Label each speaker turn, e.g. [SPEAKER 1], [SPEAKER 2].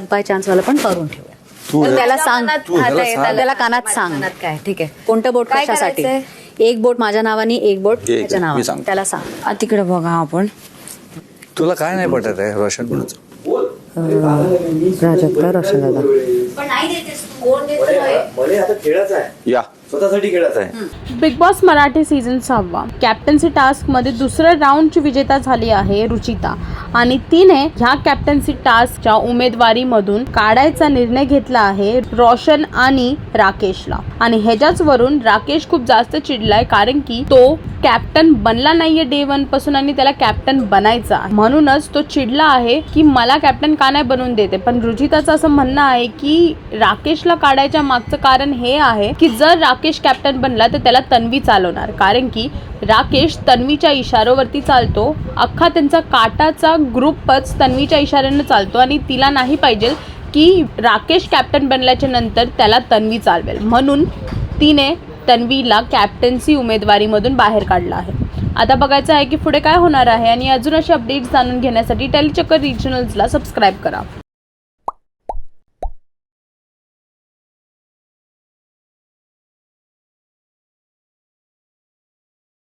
[SPEAKER 1] By chance वाला पण करून ठेवूया. तर त्याला सांग, त्याला कानात सांग
[SPEAKER 2] काय ठीक आहे.
[SPEAKER 1] कोणतं बोट कशासाठी. एक बोट माझ्या नावाने, एक बोट त्याच्या नावाने. त्याला सांग.
[SPEAKER 2] तिकडे बघा आपण.
[SPEAKER 3] तुला काय नाही पटत आहे रोशन म्हणून?
[SPEAKER 2] प्राजक्ता रोशन दादा
[SPEAKER 3] या स्वतःसाठी खेळायचं आहे.
[SPEAKER 4] Big boss Marathi season 6 captaincy task मध्ये दुसऱ्या राऊंडची विजेता झाली आहे रुचिता आणि तिने ह्या कॅप्टन्सी टास्कच्या उमेदवारीमधून काढायचा निर्णय घेतला आहे रोशन आणि राकेशला. आणि ह्याच्याच वरून राकेश खूप जास्त चिडलाय कारण की तो कॅप्टन बनला नाहीये डे 1 पासून आणि त्याला कॅप्टन बनायचा, म्हणूनच तो चिडला आहे की मला कॅप्टन का नाही बनवून देते. पण रुचिताचं असं म्हणणं आहे की राकेशला काढायच्या मागचं कारण हे आहे की जर राकेश कॅप्टन बनला तर त्याला तन्वी चालवणार, कारण की राकेश तन्वीच्या इशाऱ्यावरती चालतो. अख्खा त्यांचा काटाचा ग्रुपच तन्वीच्या इशाऱ्यानं चालतो आणि तिला नाही पाहिजे की राकेश कॅप्टन बनल्याच्या नंतर त्याला तन्वी चालवेल, म्हणून तिने तन्वीला कॅप्टन्सी उमेदवारीमधून बाहेर काढला आहे. आता बघायचं आहे की पुढे काय होणार आहे आणि अजून असे अपडेट्स जाणून घेण्यासाठी टेलीचक्कर रिजनल्सला सबस्क्राईब करा.